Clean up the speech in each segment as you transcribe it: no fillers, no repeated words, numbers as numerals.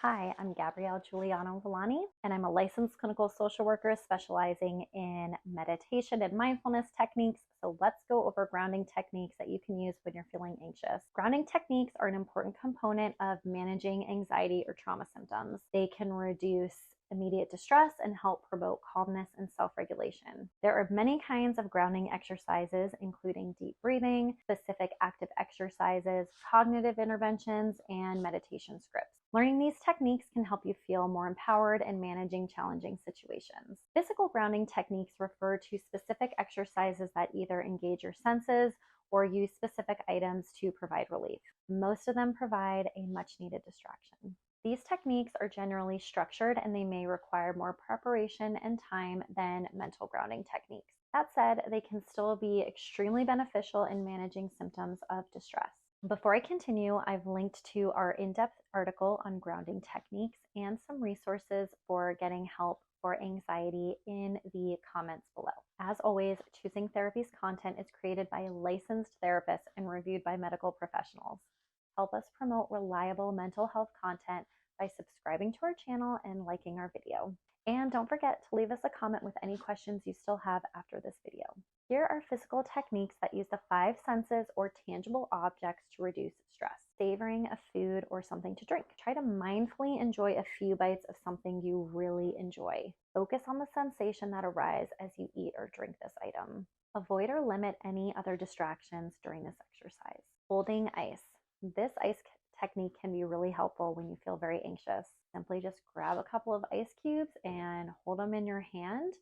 Hi, I'm Gabrielle Juliano-Villani, and I'm a licensed clinical social worker specializing in meditation and mindfulness techniques. So let's go over grounding techniques that you can use when you're feeling anxious. Grounding techniques are an important component of managing anxiety or trauma symptoms. They can reduce immediate distress and help promote calmness and self-regulation. There are many kinds of grounding exercises, including deep breathing, specific active exercises, cognitive interventions, and meditation scripts. Learning these techniques can help you feel more empowered in managing challenging situations. Physical grounding techniques refer to specific exercises that either engage your senses or use specific items to provide relief. Most of them provide a much needed distraction. These techniques are generally structured and they may require more preparation and time than mental grounding techniques. That said, they can still be extremely beneficial in managing symptoms of distress. Before I continue, I've linked to our in-depth article on grounding techniques and some resources for getting help for anxiety in the comments below. As always, Choosing Therapy's content is created by a licensed therapist and reviewed by medical professionals. Help us promote reliable mental health content by subscribing to our channel and liking our video. And don't forget to leave us a comment with any questions you still have after this video. Here are physical techniques that use the 5 senses or tangible objects to reduce stress. Savoring a food or something to drink. Try to mindfully enjoy a few bites of something you really enjoy. Focus on the sensation that arises as you eat or drink this item. Avoid or limit any other distractions during this exercise. Holding ice. This ice technique can be really helpful when you feel very anxious. Simply just grab a couple of ice cubes and hold them in your hand.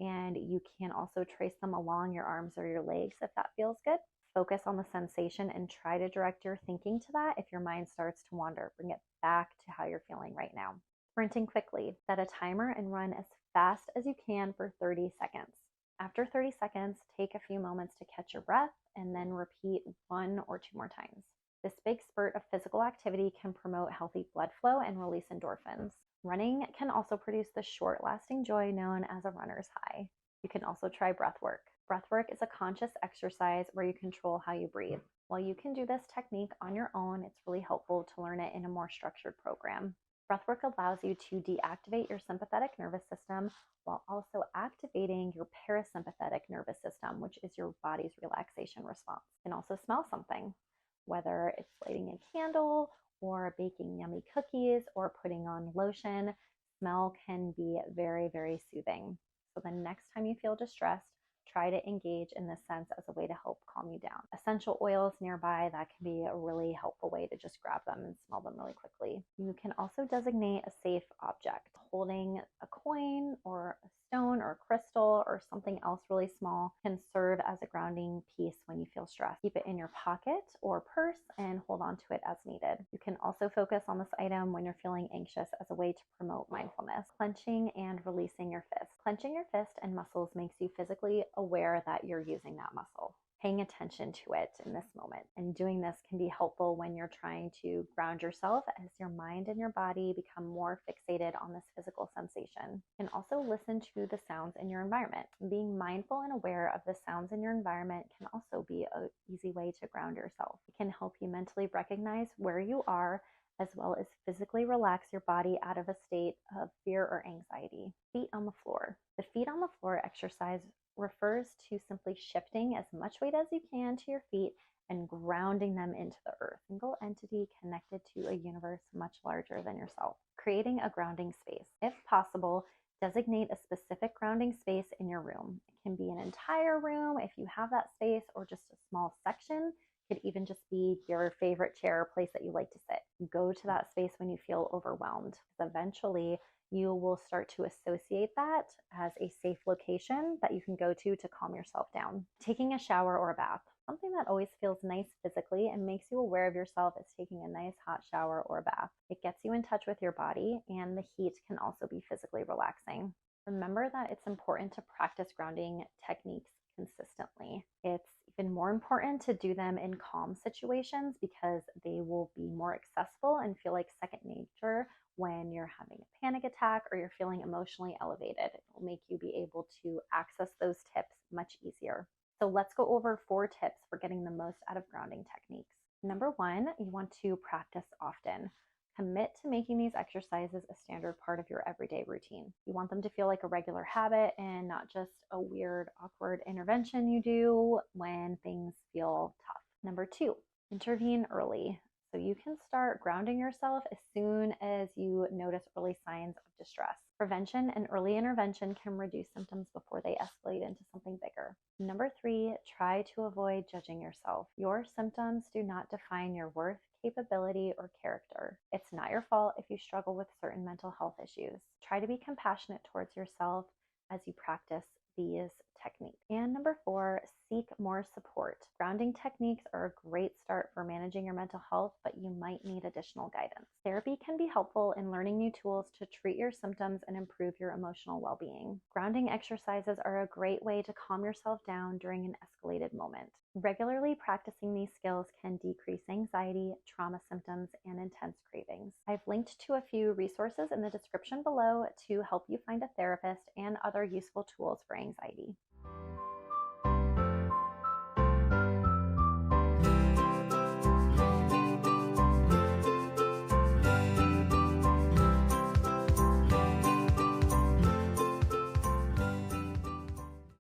And you can also trace them along your arms or your legs if that feels good. Focus on the sensation and try to direct your thinking to that. If your mind starts to wander, bring it back to how you're feeling right now. Sprinting quickly. Set a timer and run as fast as you can for 30 seconds. After 30 seconds, take a few moments to catch your breath and then repeat 1 or 2 more times. This big spurt of physical activity can promote healthy blood flow and release endorphins. Running can also produce the short-lasting joy known as a runner's high. You can also try breath work. Breath work is a conscious exercise where you control how you breathe. While you can do this technique on your own, it's really helpful to learn it in a more structured program. Breath work allows you to deactivate your sympathetic nervous system while also activating your parasympathetic nervous system, which is your body's relaxation response. You can also smell something, whether it's lighting a candle or baking yummy cookies or putting on lotion. Smell can be very, very soothing. So the next time you feel distressed, try to engage in this sense as a way to help calm you down. Essential oils nearby, that can be a really helpful way to just grab them and smell them really quickly. You can also designate a safe object. Holding a coin or a stone or a crystal or something else really small can serve as a grounding piece when you feel stressed. Keep it in your pocket or purse and hold on to it as needed. You can also focus on this item when you're feeling anxious as a way to promote mindfulness. Clenching and releasing your fist. Clenching your fist and muscles makes you physically aware that you're using that muscle. Paying attention to it in this moment. And doing this can be helpful when you're trying to ground yourself as your mind and your body become more fixated on this physical sensation. You can also listen to the sounds in your environment. Being mindful and aware of the sounds in your environment can also be an easy way to ground yourself. It can help you mentally recognize where you are as well as physically relax your body out of a state of fear or anxiety. Feet on the floor. The feet on the floor exercise refers to simply shifting as much weight as you can to your feet and grounding them into the earth. Single entity connected to a universe much larger than yourself. Creating a grounding space. If possible, designate a specific grounding space in your room. It can be an entire room if you have that space, or just a small section. It could even just be your favorite chair or place that you like to sit. Go to that space when you feel overwhelmed. Eventually, you will start to associate that as a safe location that you can go to calm yourself down. Taking a shower or a bath. Something that always feels nice physically and makes you aware of yourself is taking a nice hot shower or a bath. It gets you in touch with your body, and the heat can also be physically relaxing. Remember that it's important to practice grounding techniques consistently. It's even more important to do them in calm situations because they will be more accessible and feel like second nature when you're having a panic attack or you're feeling emotionally elevated. It will make you be able to access those tips much easier. So let's go over 4 tips for getting the most out of grounding techniques. Number 1, you want to practice often. Commit to making these exercises a standard part of your everyday routine. You want them to feel like a regular habit and not just a weird, awkward intervention you do when things feel tough. Number 2, intervene early. So you can start grounding yourself as soon as you notice early signs of distress. Prevention and early intervention can reduce symptoms before they escalate into something bigger. Number 3, try to avoid judging yourself. Your symptoms do not define your worth, capability, or character. It's not your fault if you struggle with certain mental health issues. Try to be compassionate towards yourself as you practice these techniques. And number 4, seek more support. Grounding techniques are a great start for managing your mental health, but you might need additional guidance. Therapy can be helpful in learning new tools to treat your symptoms and improve your emotional well-being. Grounding exercises are a great way to calm yourself down during an escalated moment. Regularly practicing these skills can decrease anxiety, trauma symptoms, and intense cravings. I've linked to a few resources in the description below to help you find a therapist and other useful tools for anxiety.